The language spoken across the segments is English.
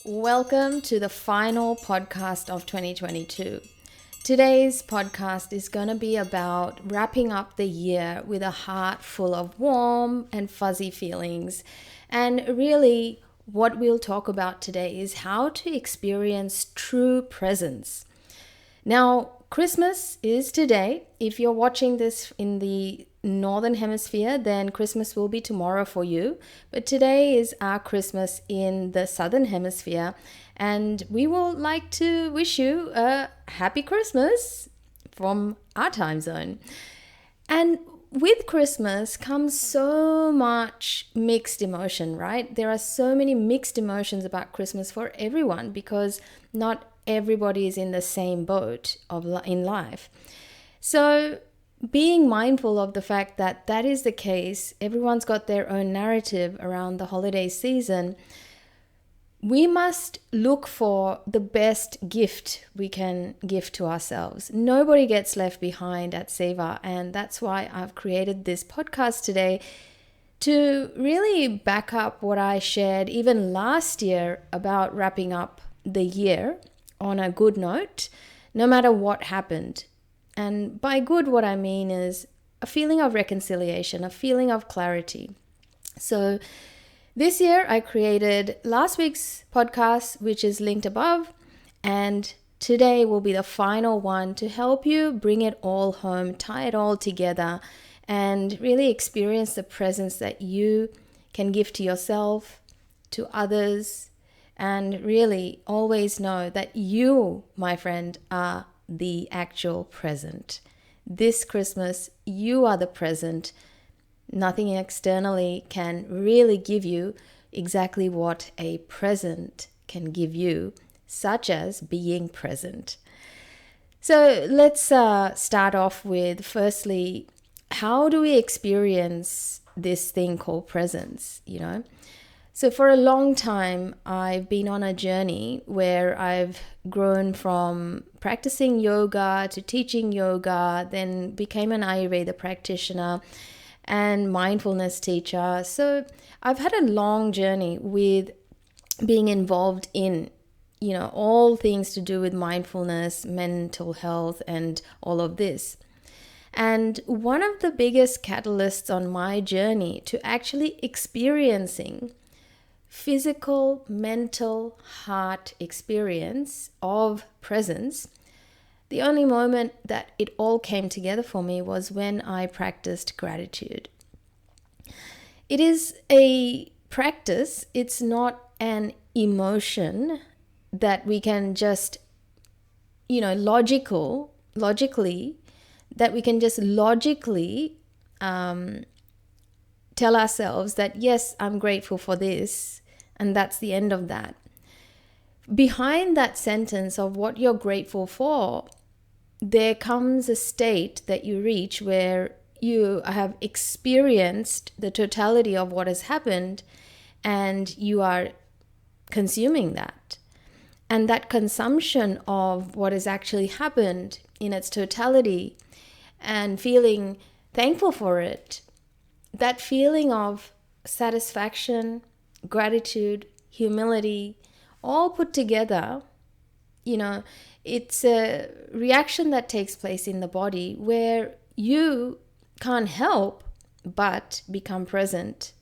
Welcome to the final podcast of 2022. Today's podcast is going to be about wrapping up the year with a heart full of warm and fuzzy feelings. And really, what we'll talk about today is how to experience true presence. Now, Christmas is today. If you're watching this in the Northern Hemisphere, then Christmas will be tomorrow for you. But today is our Christmas in the Southern Hemisphere. And we will like to wish you a happy Christmas from our time zone. And with Christmas comes so much mixed emotion, right? There are so many mixed emotions about Christmas for everyone because not everybody is in the same boat in life. So being mindful of the fact that that is the case, everyone's got their own narrative around the holiday season, we must look for the best gift we can give to ourselves. Nobody gets left behind at Seva, and that's why I've created this podcast today to really back up what I shared even last year about wrapping up the year on a good note, no matter what happened. And by good, what I mean is a feeling of reconciliation, a feeling of clarity. So this year I created last week's podcast, which is linked above, and today will be the final one to help you bring it all home, tie it all together, and really experience the presence that you can give to yourself, to others, and really always know that you, my friend, are the actual present. This Christmas, you are the present. Nothing externally can really give you exactly what a present can give you, such as being present. So let's start off with, firstly, how do we experience this thing called presence, So for a long time, I've been on a journey where I've grown from practicing yoga to teaching yoga, then became an Ayurveda practitioner and mindfulness teacher. So I've had a long journey with being involved in, all things to do with mindfulness, mental health, and all of this. And one of the biggest catalysts on my journey to actually experiencing physical, mental, heart experience of presence, the only moment that it all came together for me was when I practiced gratitude. It is a practice, it's not an emotion that we can just, logically, tell ourselves that, yes, I'm grateful for this, and that's the end of that. Behind that sentence of what you're grateful for, there comes a state that you reach where you have experienced the totality of what has happened and you are consuming that. And that consumption of what has actually happened in its totality and feeling thankful for it, that feeling of satisfaction, gratitude, humility, all put together, it's a reaction that takes place in the body where you can't help but become present.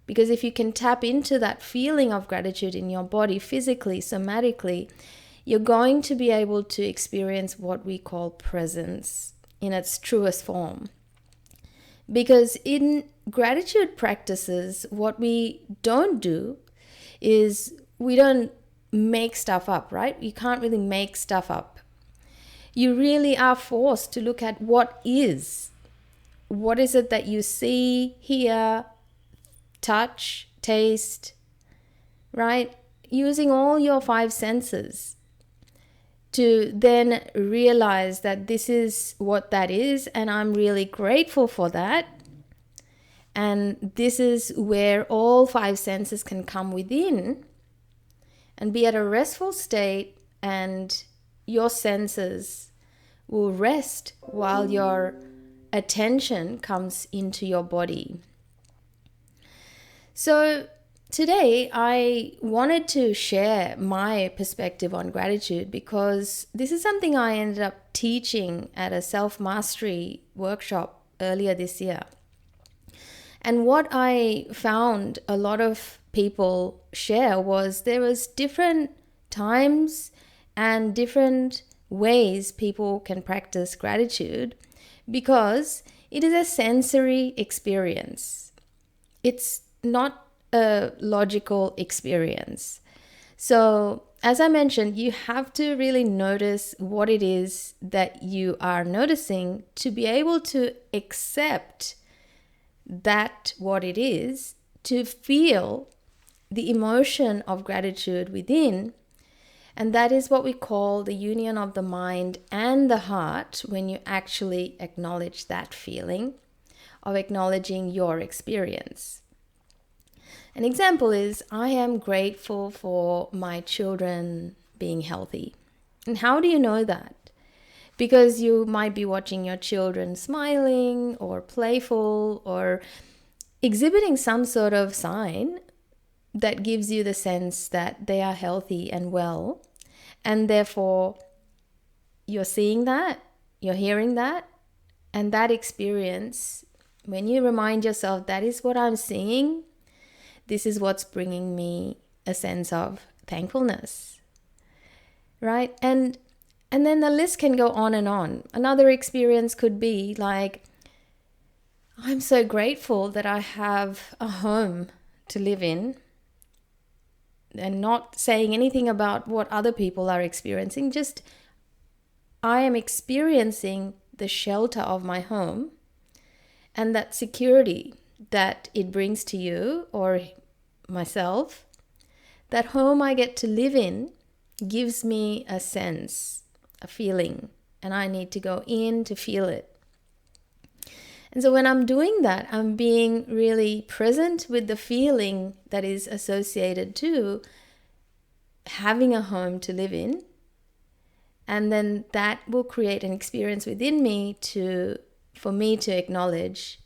Because if you can tap into that feeling of gratitude in your body physically, somatically, you're going to be able to experience what we call presence in its truest form. Because in gratitude practices, what we don't do is we don't make stuff up, right? You can't really make stuff up. You really are forced to look at what is. What is it that you see, hear, touch, taste, right? Using all your 5 senses to then realize that this is what that is, and I'm really grateful for that. And this is where all 5 senses can come within and be at a restful state, and your senses will rest while your attention comes into your body. So today I wanted to share my perspective on gratitude because this is something I ended up teaching at a self-mastery workshop earlier this year. And what I found a lot of people share was there was different times and different ways people can practice gratitude because it is a sensory experience. It's not a logical experience. So, as I mentioned, you have to really notice what it is that you are noticing to be able to accept that what it is, to feel the emotion of gratitude within. And that is what we call the union of the mind and the heart when you actually acknowledge that feeling of acknowledging your experience. An example is, I am grateful for my children being healthy. And how do you know that? Because you might be watching your children smiling or playful or exhibiting some sort of sign that gives you the sense that they are healthy and well. And therefore, you're seeing that, you're hearing that, and that experience, when you remind yourself, that is what I'm seeing, this is what's bringing me a sense of thankfulness, right? And then the list can go on and on. Another experience could be like, I'm so grateful that I have a home to live in, and not saying anything about what other people are experiencing, just I am experiencing the shelter of my home and that security that it brings to you or myself. That home I get to live in gives me a sense, a feeling, and I need to go in to feel it. And so when I'm doing that, I'm being really present with the feeling that is associated to having a home to live in. And then that will create an experience within me for me to acknowledge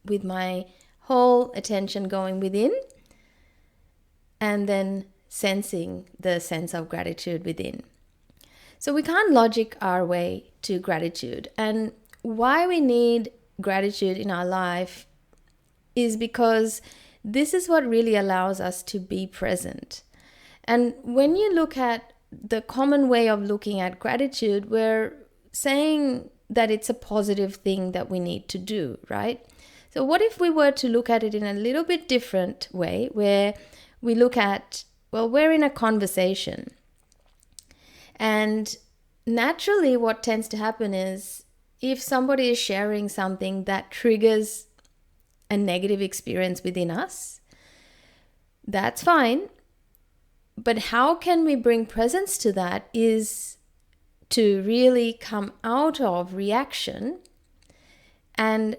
with my whole attention going within, and then sensing the sense of gratitude within. So we can't logic our way to gratitude. And why we need gratitude in our life is because this is what really allows us to be present. And when you look at the common way of looking at gratitude, we're saying that it's a positive thing that we need to do, right? So what if we were to look at it in a little bit different way, where we look at, well, we're in a conversation. And naturally what tends to happen is, if somebody is sharing something that triggers a negative experience within us, that's fine. But how can we bring presence to that is to really come out of reaction and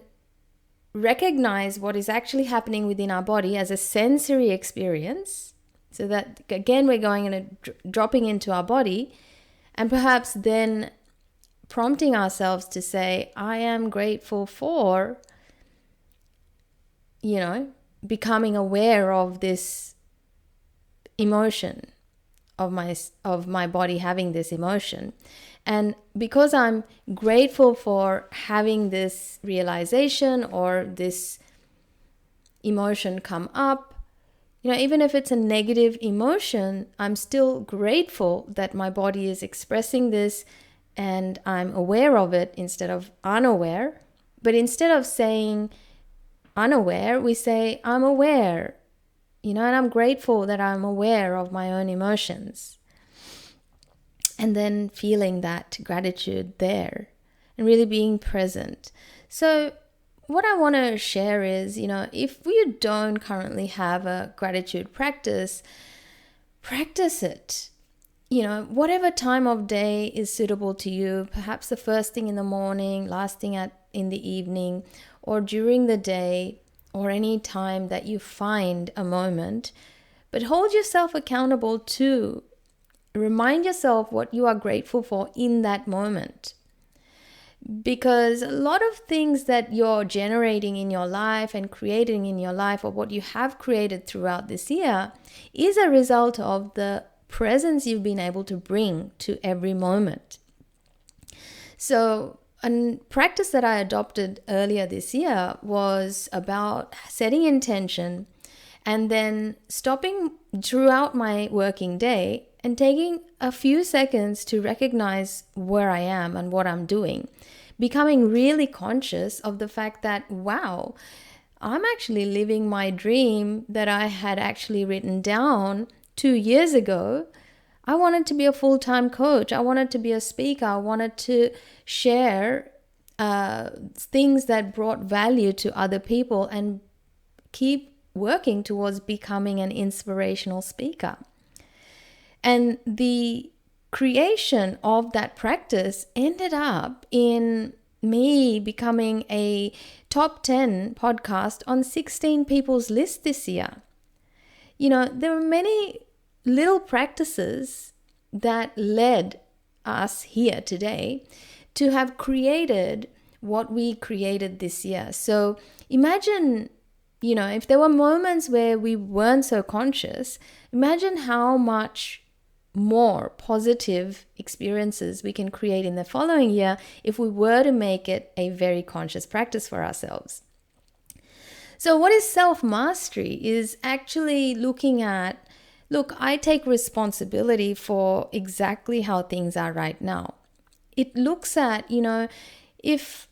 recognize what is actually happening within our body as a sensory experience. So that, again, we're going and dropping into our body, and perhaps then prompting ourselves to say, I am grateful for, becoming aware of this emotion, of my body having this emotion. And because I'm grateful for having this realization or this emotion come up, even if it's a negative emotion, I'm still grateful that my body is expressing this and I'm aware of it instead of unaware. But instead of saying unaware, we say I'm aware, and I'm grateful that I'm aware of my own emotions. And then feeling that gratitude there and really being present. So what I want to share is, if you don't currently have a gratitude practice it. Whatever time of day is suitable to you, perhaps the first thing in the morning, last thing in the evening, or during the day, or any time that you find a moment. But hold yourself accountable to remind yourself what you are grateful for in that moment. Because a lot of things that you're generating in your life and creating in your life, or what you have created throughout this year, is a result of the presence you've been able to bring to every moment. So a practice that I adopted earlier this year was about setting intention and then stopping throughout my working day and taking a few seconds to recognize where I am and what I'm doing. Becoming really conscious of the fact that, wow, I'm actually living my dream that I had actually written down 2 years ago. I wanted to be a full-time coach. I wanted to be a speaker. I wanted to share things that brought value to other people and keep working towards becoming an inspirational speaker. And the creation of that practice ended up in me becoming a top 10 podcast on 16 people's list this year. There were many little practices that led us here today to have created what we created this year. So imagine, if there were moments where we weren't so conscious, imagine how much more positive experiences we can create in the following year if we were to make it a very conscious practice for ourselves. So what is self-mastery? Is actually looking at, I take responsibility for exactly how things are right now. It looks at, if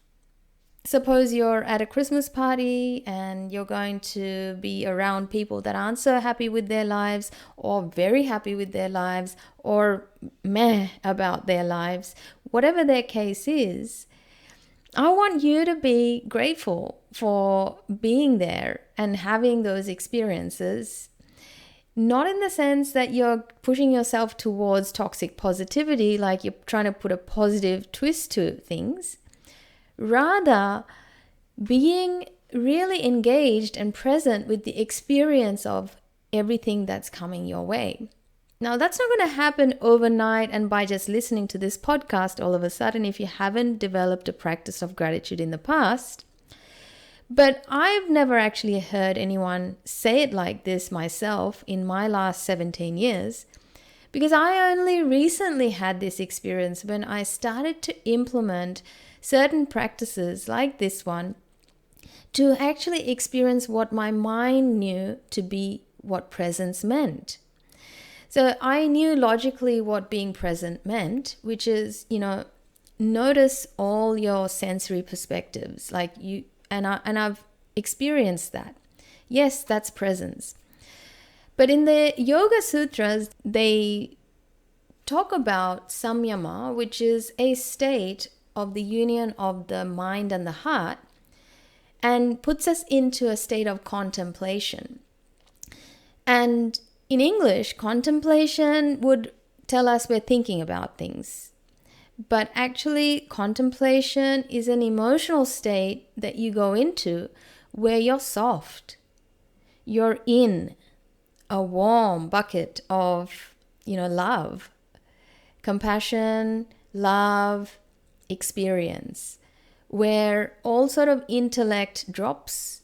suppose you're at a Christmas party and you're going to be around people that aren't so happy with their lives, or very happy with their lives, or meh about their lives, whatever their case is, I want you to be grateful for being there and having those experiences. Not in the sense that you're pushing yourself towards toxic positivity, like you're trying to put a positive twist to things. Rather, being really engaged and present with the experience of everything that's coming your way. Now, that's not going to happen overnight and by just listening to this podcast all of a sudden if you haven't developed a practice of gratitude in the past. But I've never actually heard anyone say it like this myself in my last 17 years, because I only recently had this experience when I started to implement certain practices like this one to actually experience what my mind knew to be what presence meant. So I knew logically what being present meant, which is, notice all your sensory perspectives, like you and I've experienced that. Yes, that's presence. But in the Yoga Sutras, they talk about samyama, which is a state of the union of the mind and the heart, and puts us into a state of contemplation. And in English, contemplation would tell us we're thinking about things. But actually, contemplation is an emotional state that you go into where you're soft. You're in a warm bucket of, love, compassion, love, experience, where all sort of intellect drops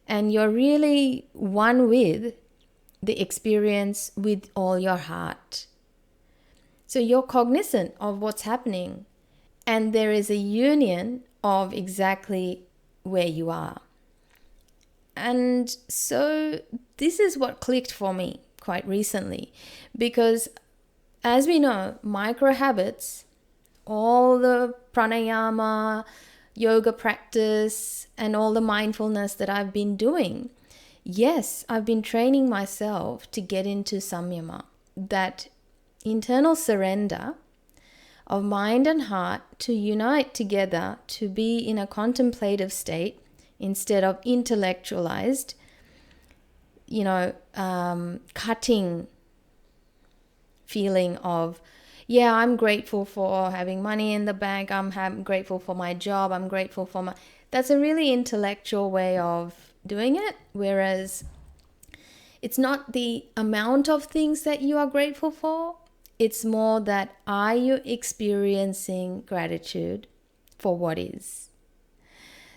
and you're really one with the experience with all your heart. So you're cognizant of what's happening, and there is a union of exactly where you are. And so this is what clicked for me quite recently, because as we know, micro habits, all the pranayama, yoga practice, and all the mindfulness that I've been doing, yes, I've been training myself to get into samyama, that internal surrender of mind and heart to unite together to be in a contemplative state instead of intellectualized, cutting feeling of, yeah, I'm grateful for having money in the bank, I'm grateful for my job, I'm grateful for my... That's a really intellectual way of doing it, whereas it's not the amount of things that you are grateful for. It's more that, are you experiencing gratitude for what is.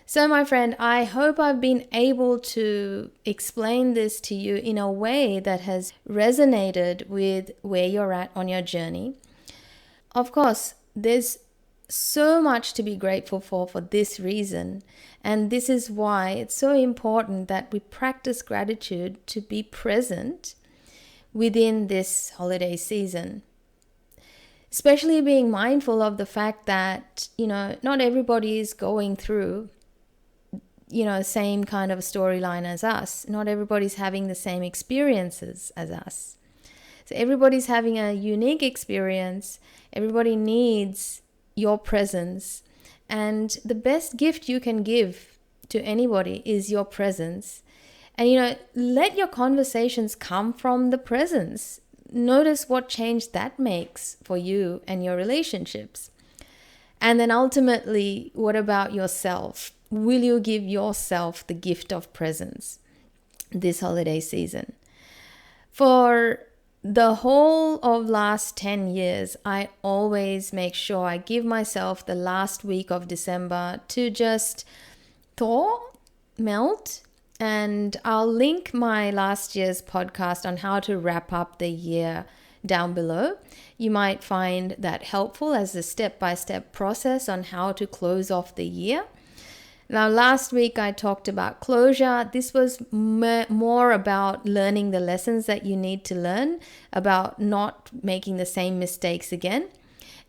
So, my friend, I hope I've been able to explain this to you in a way that has resonated with where you're at on your journey. Of course, there's so much to be grateful for this reason. And this is why it's so important that we practice gratitude to be present within this holiday season. Especially being mindful of the fact that, not everybody is going through, same kind of storyline as us. Not everybody's having the same experiences as us. So everybody's having a unique experience. Everybody needs your presence. And the best gift you can give to anybody is your presence. And, let your conversations come from the presence. Notice what change that makes for you and your relationships. And then ultimately, what about yourself? Will you give yourself the gift of presence this holiday season? For the whole of last 10 years, I always make sure I give myself the last week of December to just thaw, melt, and I'll link my last year's podcast on how to wrap up the year down below. You might find that helpful as a step-by-step process on how to close off the year. Now, last week I talked about closure. This was more about learning the lessons that you need to learn, about not making the same mistakes again.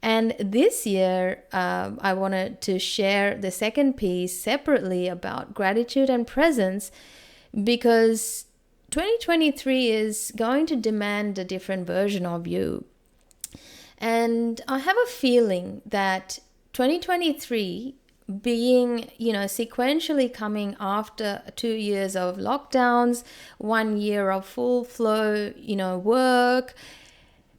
And this year, I wanted to share the second piece separately about gratitude and presence, because 2023 is going to demand a different version of you. And I have a feeling that 2023 being, sequentially coming after 2 years of lockdowns, 1 year of full flow, work,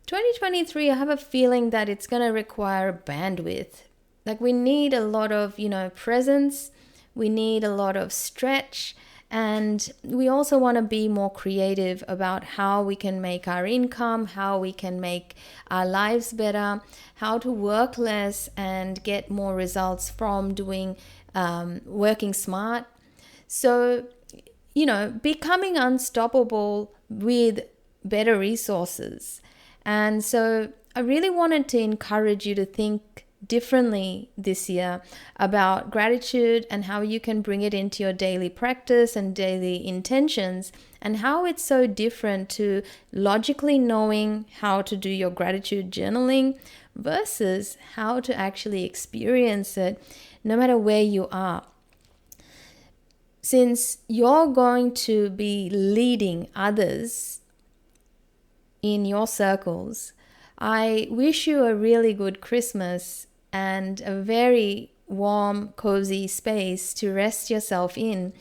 2023, I have a feeling that it's going to require bandwidth. Like we need a lot of, presence. We need a lot of stretch. And we also want to be more creative about how we can make our income, how we can make our lives better, how to work less and get more results from doing, working smart. So, becoming unstoppable with better resources. And so I really wanted to encourage you to think differently this year about gratitude and how you can bring it into your daily practice and daily intentions, and how it's so different to logically knowing how to do your gratitude journaling versus how to actually experience it no matter where you are. Since you're going to be leading others in your circles, I wish you a really good Christmas and a very warm, cozy space to rest yourself in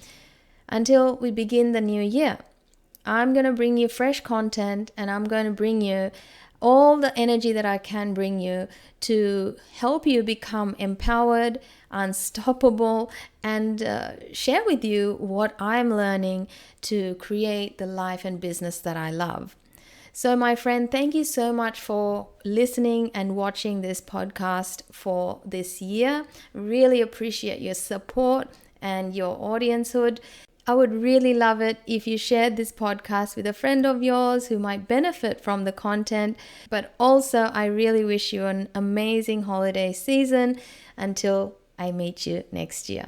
until we begin the new year. I'm going to bring you fresh content, and I'm going to bring you all the energy that I can bring you to help you become empowered, unstoppable, and share with you what I'm learning to create the life and business that I love. So my friend, thank you so much for listening and watching this podcast for this year. Really appreciate your support and your audiencehood. I would really love it if you shared this podcast with a friend of yours who might benefit from the content. But also, I really wish you an amazing holiday season until I meet you next year.